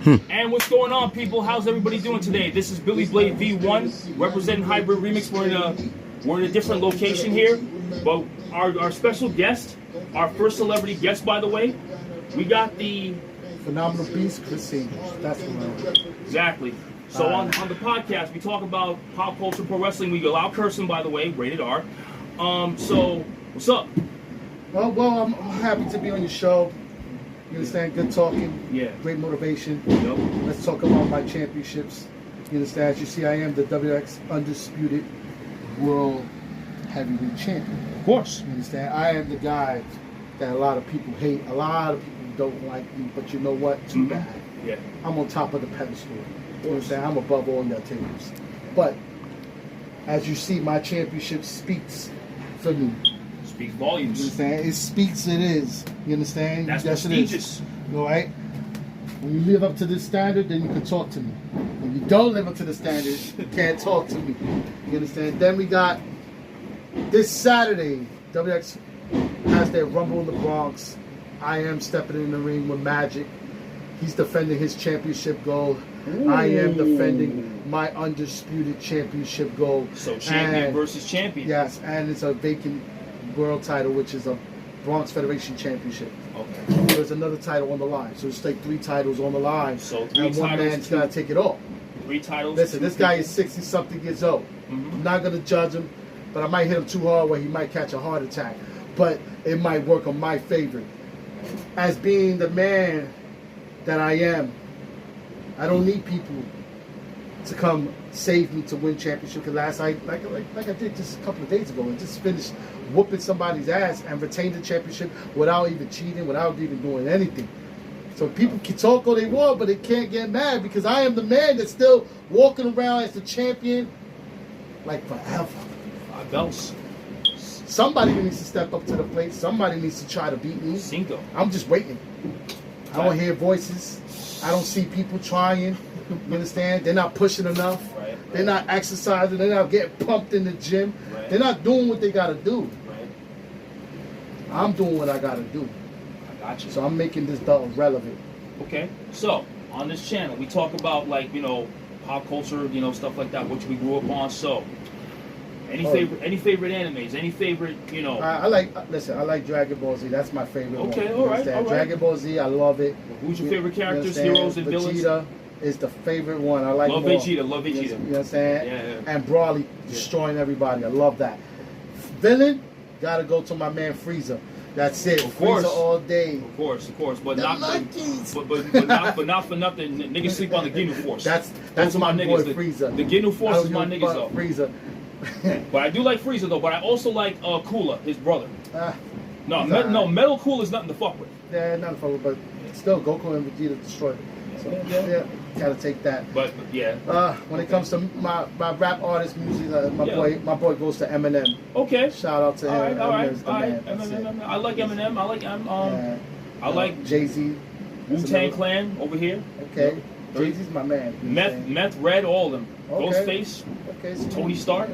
And what's going on, people? How's everybody doing today? This is Billy Blade V1 representing Hybrid Remix. We're in a different location here, but our special guest, our first celebrity guest, by the way, we got the phenomenal beast, Christine. That's what exactly. So on the podcast, we talk about pop culture, pro wrestling. We allow cursing, by the way, rated R. So what's up? Well, I'm happy to be on your show. You understand? Good talking. Yeah. Great motivation. Yep. Let's talk about my championships. You understand? As you see, I am the WX Undisputed World Heavyweight Champion. Of course. You understand? I am the guy that a lot of people hate. A lot of people don't like me, but you know what? Too bad. Yeah. I'm on top of the pedestal. You understand? I'm above all your tables. But as you see, my championship speaks for me. Speaks volumes. You understand? It speaks, it is. You understand? That's yes, prestigious. It is. All right? When you live up to this standard, then you can talk to me. When you don't live up to the standard, you can't talk to me. You understand? Then we got this Saturday, WX has their Rumble in the Bronx. I am stepping in the ring with Magic. He's defending his championship gold. Ooh. I am defending my undisputed championship gold. So champion versus champion. Yes, and it's a vacant world title, which is a Bronx Federation Championship. Okay. There's another title on the line, so it's like 3 titles on the line. So 3 and one titles. man's got to take it all. 3 titles. Listen, this guy is 60-something years old. I'm not going to judge him, but I might hit him too hard where he might catch a heart attack. But it might work on my favor. As being the man that I am, I don't need people to come save me to win championship. Because last night, like I did just a couple of days ago, and just finished whooping somebody's ass and retained the championship without even cheating, without even doing anything. So people can talk all they want, but they can't get mad because I am the man that's still walking around as the champion like forever. 5 belts. Somebody needs to step up to the plate. Somebody needs to try to beat me. Cinco. I'm just waiting. I don't hear voices. I don't see people trying. You understand? They're not pushing enough. Right. They're not exercising. They're not getting pumped in the gym. Right. They're not doing what they got to do. Right. I'm doing what I got to do. I got you. So I'm making this belt relevant. Okay. So on this channel, we talk about pop culture, stuff like that, which we grew up on. So any favorite animes? Any favorite, I like Dragon Ball Z. That's my favorite one. Okay, all right. Dragon Ball Z, I love it. Who's your favorite characters, heroes, and villains? Vegeta is the favorite one. I like Love more. Vegeta, love Vegeta. You know what I'm saying? Yeah. And Broly destroying everybody. I love that. Villain, gotta go to my man Frieza. That's it. Of course. Frieza all day. Of course. But The not Luckies. but not for nothing. Niggas sleep on the Ginyu Force. That's Those are my niggas. boy Frieza. The Ginyu Force is my niggas though. Frieza. But I do like Frieza though. But I also like Cooler, his brother. No, Metal Cooler is nothing to fuck with. Yeah, not a problem, but still Goku and Vegeta destroyed it. So yeah, gotta take that. But yeah. When it comes to my rap artist music, my boy goes to Eminem. Okay. Shout out to him. All right. Eminem. I like Eminem. I like Jay-Z. Wu-Tang Clan over here. Okay. Jay-Z's my man. Meth, Red, all of them. Okay. Ghostface. Okay. So, Tony Stark.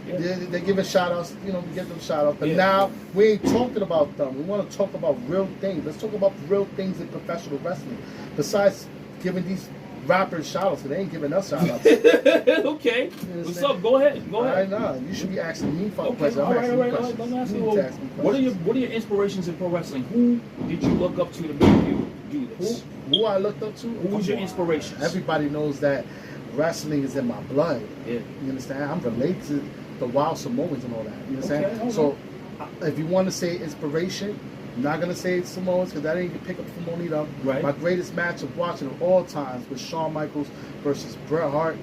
They give us shout outs, we give them shout outs. But now we ain't talking about them. We want to talk about real things. Let's talk about real things in professional wrestling. Besides giving these rappers shout outs, they ain't giving us shout outs. Okay. What's up? Go ahead. I know. You should be asking me for questions. All right. Let me ask you. What are your inspirations in pro wrestling? Who did you look up to make you do this? Who I looked up to? Who was your inspiration? Everybody knows that wrestling is in my blood. Yeah. You understand? I'm related to the Wild Samoans and all that. You understand? Okay. So if you want to say inspiration, I'm not going to say Samoans because that ain't going to pick up from either. Right. My greatest match of watching of all times was Shawn Michaels versus Bret Hart.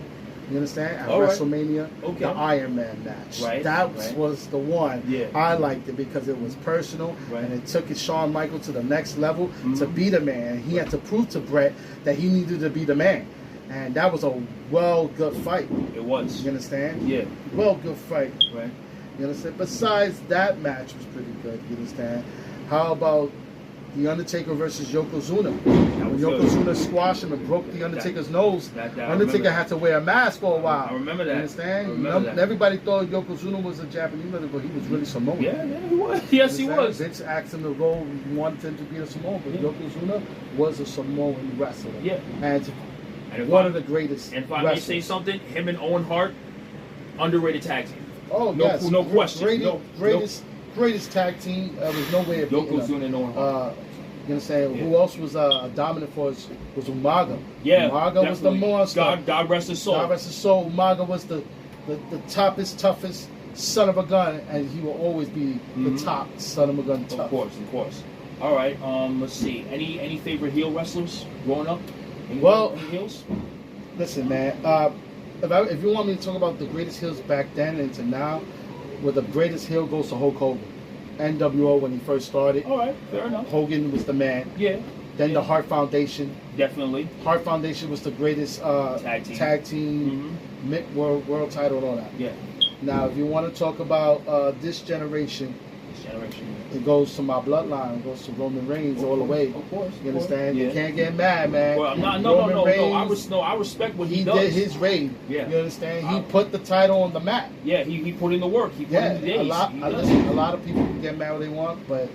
You understand? At WrestleMania, the Iron Man match. Right. That was the one. Yeah. I liked it because it was personal and it took Shawn Michaels to the next level to be the man. He had to prove to Bret that he needed to be the man. And that was a good fight. It was. You understand? Yeah. Good fight. Right. You understand? Besides, that match was pretty good. You understand? How about The Undertaker versus Yokozuna. When Yokozuna squashed him and broke the Undertaker's nose, Undertaker had to wear a mask for a while. I remember that. You understand? I remember that. Everybody thought Yokozuna was a Japanese wrestler, but he was really Samoan. Yeah, he was. Yes, he was. Vince asked him to go, he wanted him to be a Samoan, but Yokozuna was a Samoan wrestler. Yeah. And one of the greatest. And if I may say something, him and Owen Hart, underrated tag team. Oh, yes. No question. Greatest tag team. There was no way of Yokozuna and Owen Hart. You know what I'm saying? Who else was dominant for us was Umaga. Yeah, Umaga was the monster. God rest his soul. God rest his soul. Umaga was the toughest son of a gun, and he will always be the top son of a gun. Tough. Of course. All right. Let's see. Any favorite heel wrestlers growing up? Any heels? Listen, man. If you want me to talk about the greatest heels back then and to now, well, the greatest heel goes to Hulk Hogan. NWO when he first started. All right, fair enough. Hogan was the man. Yeah. Then the Hart Foundation. Definitely. Hart Foundation was the greatest tag team world title and all that. Yeah. Now, if you want to talk about this generation, it goes to my bloodline. It goes to Roman Reigns all the way. Of course. You understand? Yeah. You can't get mad, man. Well, I respect what he does. He did his reign. Yeah. You understand? He put the title on the map. Yeah, he put in the work. He put in the days. A lot of people can get mad what they want, but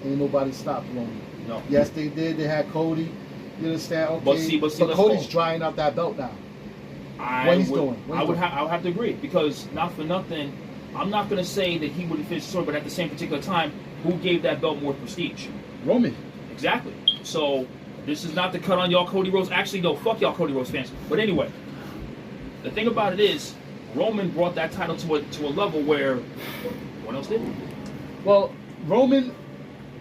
ain't nobody stopped Roman. No. Yes, they did. They had Cody. You understand? Okay. But Cody's drying out that belt now. I would have to agree, because not for nothing, I'm not going to say that he would have finished the story, but at the same particular time, who gave that belt more prestige? Roman. Exactly. So this is not to cut on y'all Cody Rhodes. Actually, no, fuck y'all Cody Rhodes fans. But anyway, the thing about it is, Roman brought that title to a level where no one else did. Well, Roman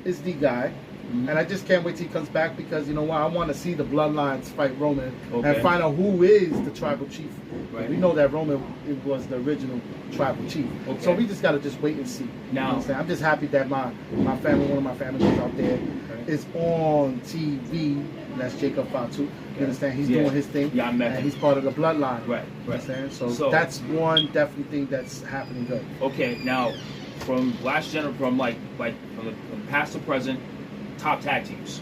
is the guy. And I just can't wait till he comes back, because you know what? I want to see the bloodlines fight Roman and find out who is the tribal chief. Right. We know that Roman was the original tribal chief. Okay. So we just got to just wait and see. Now, you know I'm just happy that my family, one of my family members out there, is on TV. That's Jacob Fatu. You understand? He's doing his thing. Yeah, I met him. He's part of the bloodline. Right. You understand? So that's one definitely thing that's happening good. Okay. Now, from last generation, from past to present, top tag teams.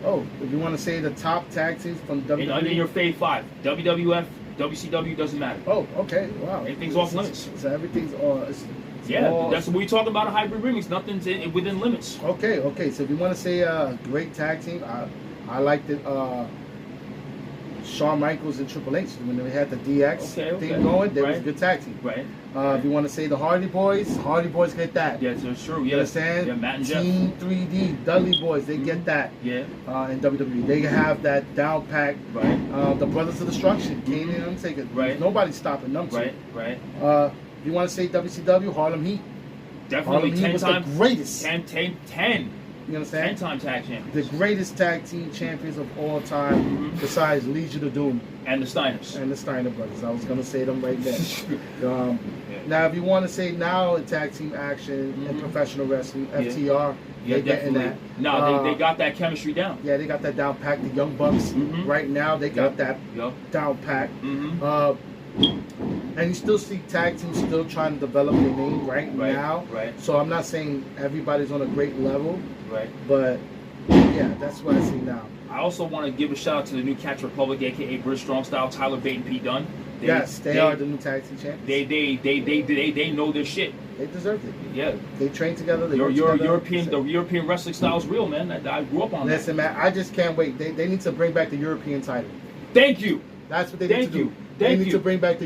Oh, if you want to say the top tag teams from WWE? In your fave 5. WWF, WCW, doesn't matter. Oh, okay. Wow. Anything's off limits. So everything's on. That's what we're talking about, a hybrid remix. Nothing's within limits. Okay. So if you want to say a great tag team, I liked it. Shawn Michaels and Triple H, when they had the DX thing going, they was a good tag team. Right. If you want to say the Hardy Boys get that. Yeah, that's true. You understand? Yeah, Matt and Team Jeff. 3D, Dudley Boys, they get that. Yeah. In WWE, they have that down pack. Right. The Brothers of Destruction, Kane and Undertaker. Right. Nobody's stopping them. Right. If you want to say WCW, Harlem Heat. Definitely. Harlem Heat was the greatest. 10. You understand? 10-time tag champions. The greatest tag team champions of all time, besides Legion of Doom. And the Steiners. And the Steiner brothers. I was going to say them right there. Now, if you want to say now in tag team action and professional wrestling, FTR, they getting that. No, they got that chemistry down. Yeah, they got that down pack. The Young Bucks, right now, they got that down pack. And you still see tag teams still trying to develop their name now. Right. So I'm not saying everybody's on a great level. Right. But yeah, that's what I see now. I also want to give a shout out to the new Catch Republic, aka British Strong Style, Tyler Bate and Pete Dunne. They are the new tag team champions. They know their shit. They deserve it. Yeah. They train together. The European wrestling style is real, man. I grew up on that. Listen, man, I just can't wait. They need to bring back the European title. Thank you. That's what they need to do. They need to bring back the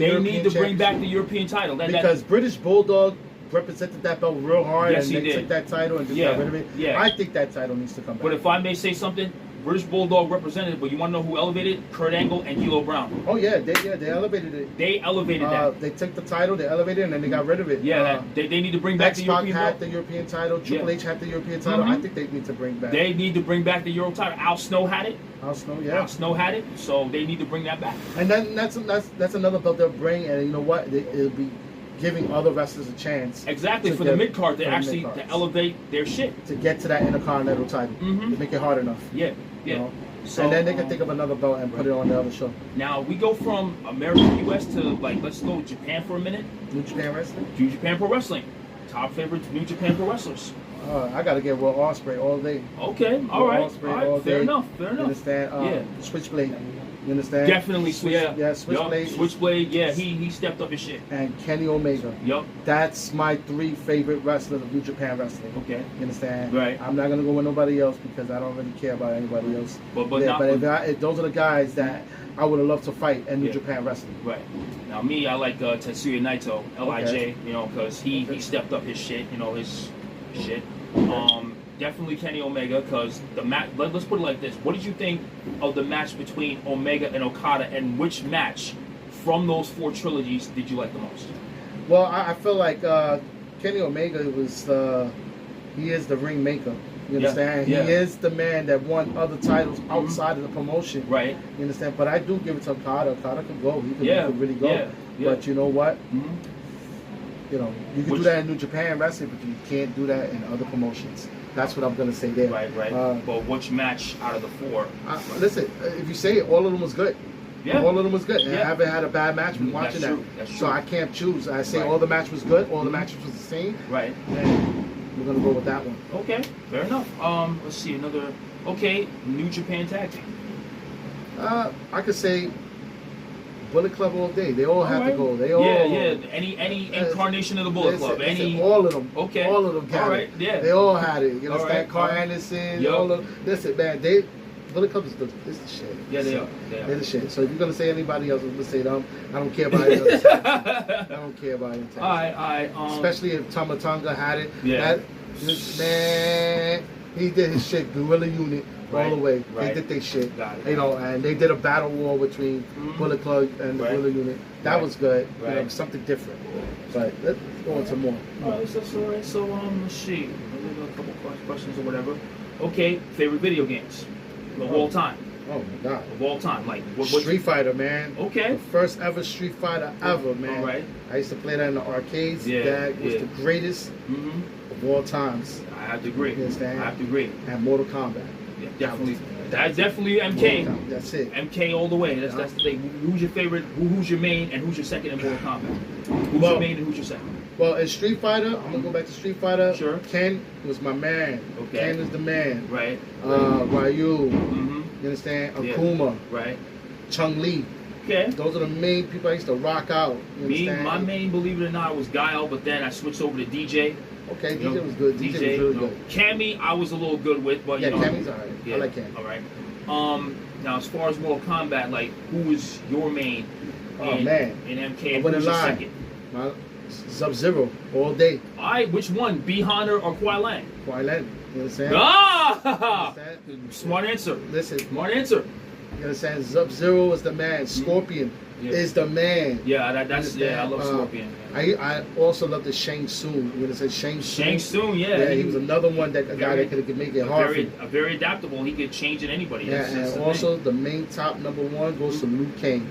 European title. Because British Bulldog represented that belt real hard, and they took that title and just got rid of it. Yeah. I think that title needs to come back. But if I may say something, British Bulldog represented, but you want to know who elevated? Kurt Angle and D'Lo Brown. Oh yeah, they elevated it. They elevated that. They took the title, they elevated it, and then they got rid of it. Yeah, they need to bring back the European had the European title. Triple H had the European title. I think they need to bring back. They need to bring back the Euro title. Al Snow had it. Al Snow had it. So they need to bring that back. And then that's another belt they'll bring, and you know what? It'll be giving other wrestlers a chance. Exactly, for the mid card to actually to elevate their shit. To get to that Intercontinental title. To make it hard enough. Yeah. You know? So, and then they can think of another belt and put it on the other show. Now we go from American US to let's go Japan for a minute. New Japan Wrestling. New Japan Pro Wrestling. top favorite New Japan Pro wrestlers. I gotta get Will Ospreay all day. Okay, all right, Ospreay all fair day. enough, fair You enough. understand? Switchblade. You understand? Definitely, yeah. Yeah, Switchblade. Yup, Switchblade, yeah, he stepped up his shit. And Kenny Omega. Yup. That's my 3 favorite wrestlers of New Japan Wrestling. Okay. You understand? Right. I'm not gonna go with nobody else because I don't really care about anybody else. But if those are the guys that I would have loved to fight in New Japan Wrestling. Right. Now me, I like Tetsuya Naito, LIJ, Okay. you know, because he stepped up his shit, you know, his shit. Definitely Kenny Omega, because the match. Let's put it like this: what did you think of the match between Omega and Okada, and which match from those 4 trilogies did you like the most? Well, I feel like Kenny Omega was he is the ring maker. You understand? Yeah. He is the man that won other titles outside of the promotion. Right. You understand? But I do give it to Okada. Okada could go. He could really go. Yeah. But you know what? Mm-hmm. You know, you can do that in New Japan Wrestling, but you can't do that in other promotions. That's what I'm going to say there. Right. But which match out of the 4? Listen, if you say it, all of them was good. Yeah. All of them was good. And Yeah. I haven't had a bad match when watching That's that. true. That's So true. I can't choose. I say Right. all the match was good, all the matches was the same. Right. And we're going to go with that one. Okay. Fair enough. Let's see another. Okay, New Japan Tag Team. I could say Bullet Club all day. They all have to go. They all. Yeah. Any incarnation of the Bullet Club. Any. all of them. Okay. All of them got All right, it. yeah. They all had it. You All understand? right, Carl all right. Anderson. Yup. All of. Listen, man. Bullet Club is the shit. Yeah, they are. They're the shit. So if you're gonna say anybody else, I'm gonna say them. I don't care about any other tag. I don't care about any tag. All right. Especially if Tama Tonga had it. Yeah. Man, he did his shit. Guerrilla Unit. All the way. Right. They did their shit. Got it. You know, and they did a battle war between Bullet Club and the Guerrilla Unit. That was good. You know, Right. something different. But let's go into more. All right, that's all right. So let's see. Maybe a couple questions or whatever. Okay, favorite video games of all time. Oh my God. Of all time, like Street Fighter, man. Okay. The first ever Street Fighter ever, man. All right. I used to play that in the arcades. Yeah, That was the greatest Mm-hmm. of all times. I have to agree. You understand? I have to agree. And Mortal Kombat. Yeah, definitely. That's definitely MK. Mortal Kombat, that's it. MK all the way. That's the thing. Who's your favorite? Who's your main? And who's your second in Mortal Kombat? Who's your main and who's your second? Well, in Street Fighter, I'm gonna go back to Street Fighter. Sure. Ken was my man. Okay. Ken is the man. Right. Ryu. Mm-hmm. You understand? Yeah. Akuma. Right. Chung Li. Okay. Those are the main people I used to rock out. You Me, understand? my main, believe it or not, was Guile, but then I switched over to DJ. Okay, You DJ know, was good. DJ was really you know, good. Cammy, I was a little good with, but Yeah, you know. Cammy's alright. I like Cammy. All right. Now as far as Mortal Kombat, like who was your main? Oh, man. In MK, I and who wouldn't was your lie. second? Sub-Zero all day. All right, which one? B Honor or Kwai Lang? Kwai Lang. You understand? Ah! Understand? Smart answer. Listen, Smart anser. you understand? Sub-Zero is the man. Scorpion is the man. Yeah, that's You I love understand? Scorpion. I also love the Shang Tsung. You understand? Shang Tsung. Shang Tsung, Yeah, he was another one that a guy very- that could make it hard. very adaptable. He could change it anybody. Yeah, That's and the also thing. the main top number 1 goes to Liu Kang.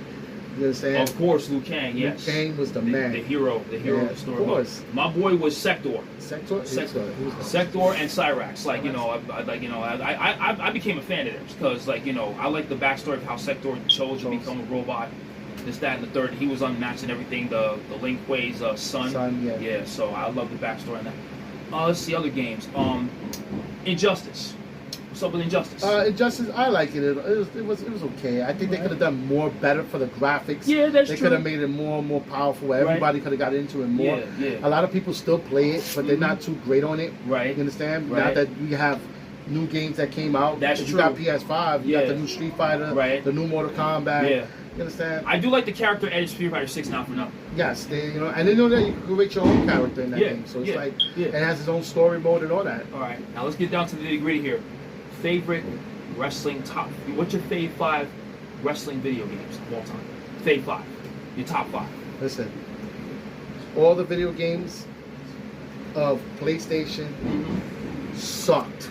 You understand? Of course, Liu Kang. Yes, Liu Kang was the man. The hero Yeah, of the story. of course. My boy was Sector. Sector. Sector and Cyrax, like you know, I became a fan of theirs because, like you know, I like the backstory of how Sector chose to become a robot, this, that, and the third. He was unmatched and everything. The Lin Kuei's son. Yeah. So I love the backstory on that. Let's see other games. Injustice. What's up with Injustice? Injustice, I like it. It was okay. I think they could have done more better for the graphics. Yeah, that's They true. could have made it more powerful. Everybody could have got into it more. Yeah. A lot of people still play it, but they're not too great on it. Right. You understand? Right. Now that we have new games that came out. That's if true. You got PS5. You got the new Street Fighter. Right. The new Mortal Kombat. Yeah. You understand? I do like the character Edge Street Fighter 6 now for nothing. Yes, and they know that you can create your own character in that game. So it's like it has its own story mode and all that. All right, now let's get down to the nitty-gritty here. Favorite wrestling top? What's your fave 5 wrestling video games of all time? Fave 5, your top 5. Listen, all the video games of PlayStation sucked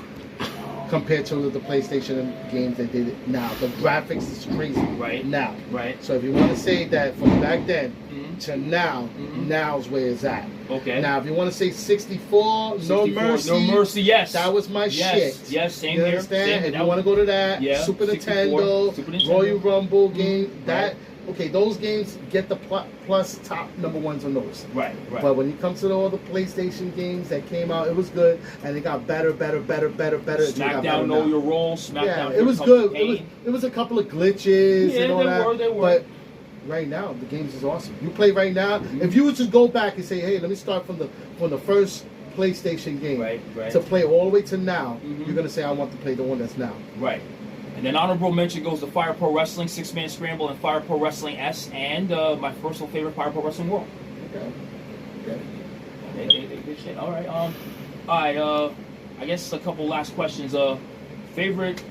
compared to the PlayStation games that did it now. The graphics is crazy now. Right. So if you want to say that from back then to now, now's where it's at. Okay. Now, if you want to say 64, No Mercy. No Mercy, yes. That was my shit. Yes, same You here. understand? Same, if you want to go to that, yeah, Super 64, Nintendo, Super Nintendo. Royal Rumble game, that okay, those games get the plus top number ones on those. Right. But when it comes to all the PlayStation games that came out, it was good, and it got better. SmackDown, Know Your Role. SmackDown. Yeah, it was good. It was a couple of glitches and all that. They were. But right now, the games is awesome. You play right now. If you were to go back and say, hey, let me start from the first PlayStation game to play all the way to now, you're gonna say, I want to play the one that's now. Right. And then honorable mention goes to Fire Pro Wrestling 6-Man Scramble and Fire Pro Wrestling S, and my personal favorite, Fire Pro Wrestling World. Okay. Good shit. All right. All right. I guess a couple last questions. Favorite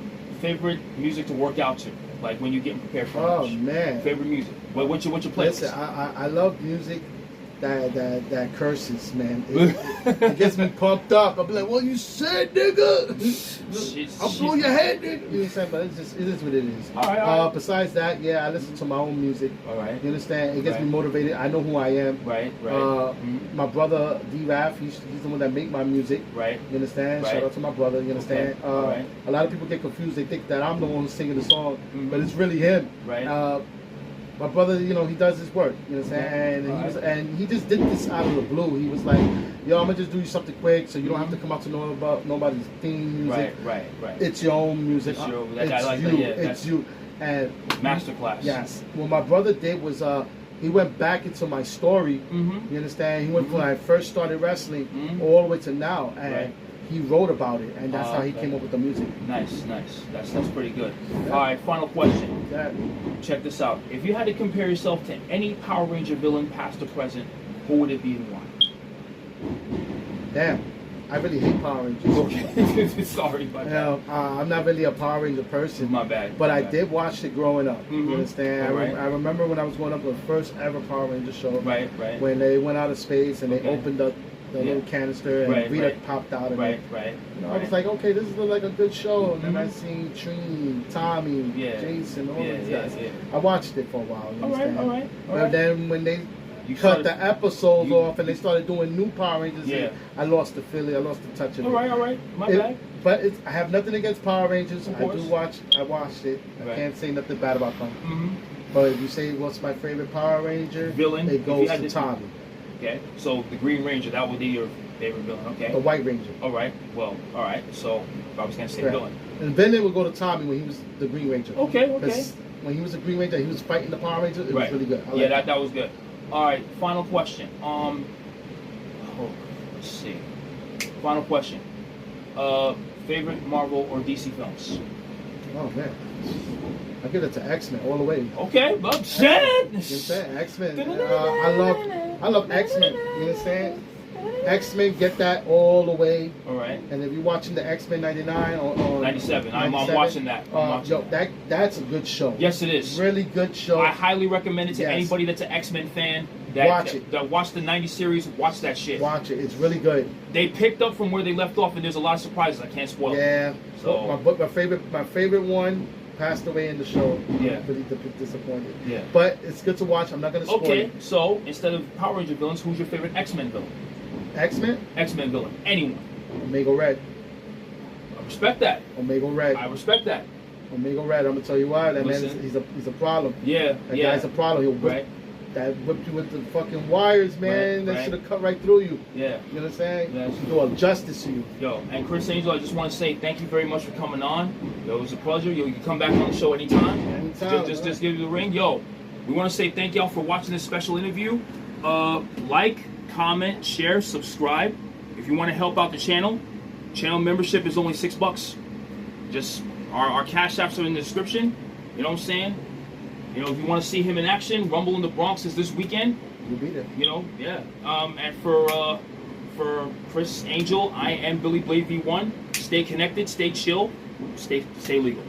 music to work out to, like when you're getting prepared for lunch. Oh man. Favorite music. What's your playlist? Listen, I love music that curses, man. It gets me pumped up. I'll be like, well, you said, nigga. I'll blow your head, nigga. You know what I'm saying? But it is what it is. All right. Besides that, yeah, I listen to my own music. All right. You understand? It gets me motivated. I know who I am. Right. My brother, D-Raf, he's the one that make my music. Right. You understand? Right. Shout out to my brother. You understand? Okay. A lot of people get confused. They think that I'm the one who's singing the song, but it's really him. Right. My brother, you know, he does his work. You know what I'm saying? And he just did this out of the blue. He was like, yo, I'm gonna just do you something quick, so you don't have to come out to know about nobody's theme music. Right. It's your own music. It's you. And masterclass. Yes. What my brother did was he went back into my story. You understand? He went from when I first started wrestling all the way to now, and he wrote about it, and that's how he came up with the music. Nice. That's pretty good. Yeah. All right, final question. Yeah. Check this out. If you had to compare yourself to any Power Ranger villain, past or present, who would it be and why? Damn, I really hate Power Rangers. Okay, sorry about that. I'm not really a Power Ranger person. My bad. But I did watch it growing up. You understand? Right. I remember when I was growing up, the first ever Power Ranger show. Right. When they went out of space and they opened up the little canister and Rita popped out of it. Right. You know, I was like, okay, this is like a good show. And then I seen Trini, Tommy, Jason, all these guys. I watched it for a while. You understand? All right. But then when they cut the episodes off and they started doing new Power Rangers, I lost the feeling. I lost the touch of it. All right. My bad. But I have nothing against Power Rangers. I watched it. I can't say nothing bad about them. But if you say what's my favorite Power Ranger villain, it goes to Tommy. Okay, so the Green Ranger, that would be your favorite villain, okay? The White Ranger. All right, so I was going to say villain. And then it would go to Tommy when he was the Green Ranger. Okay. When he was the Green Ranger, he was fighting the Power Ranger, it was really good. That was good. All right, final question. Let's see. Final question. Favorite Marvel or DC films? Oh, man. I give it to X-Men all the way. Okay, but shit. You know what I'm saying? X-Men. I love X-Men. You understand? X-Men, get that all the way. All right. And if you're watching the X-Men 99 or 97, I'm watching that. That's a good show. Yes, it is. Really good show. I highly recommend it to anybody that's an X-Men fan. Watch the 90 series. Watch that shit. Watch it. It's really good. They picked up from where they left off, and there's a lot of surprises. I can't spoil. Yeah. So my favorite one passed away in the show. Yeah. Really disappointed. Yeah. But it's good to watch. I'm not gonna spoil it. Okay. So instead of Power Ranger villains, who's your favorite X-Men villain? X-Men villain. Anyone. Omega Red. I respect that. Omega Red. I respect that. Omega Red. I'm gonna tell you why. That man, he's a problem. Yeah. That guy's a problem. He'll whipped you with the fucking wires, man. That should have cut right through you. Yeah. You know what I'm saying? Yeah. Do a justice to you. Yo, and Chris Angel, I just want to say thank you very much for coming on. Yo, it was a pleasure. Yo, you can come back on the show anytime. Just give you the ring. Yo, we want to say thank y'all for watching this special interview. Like, comment, share, subscribe. If you want to help out the channel membership is only $6. Just our cash apps are in the description. You know what I'm saying? You know, if you want to see him in action, Rumble in the Bronx is this weekend. You'll be there. You know, yeah. And for Chris Angel, I am Billy Blade V1. Stay connected, stay chill, stay legal.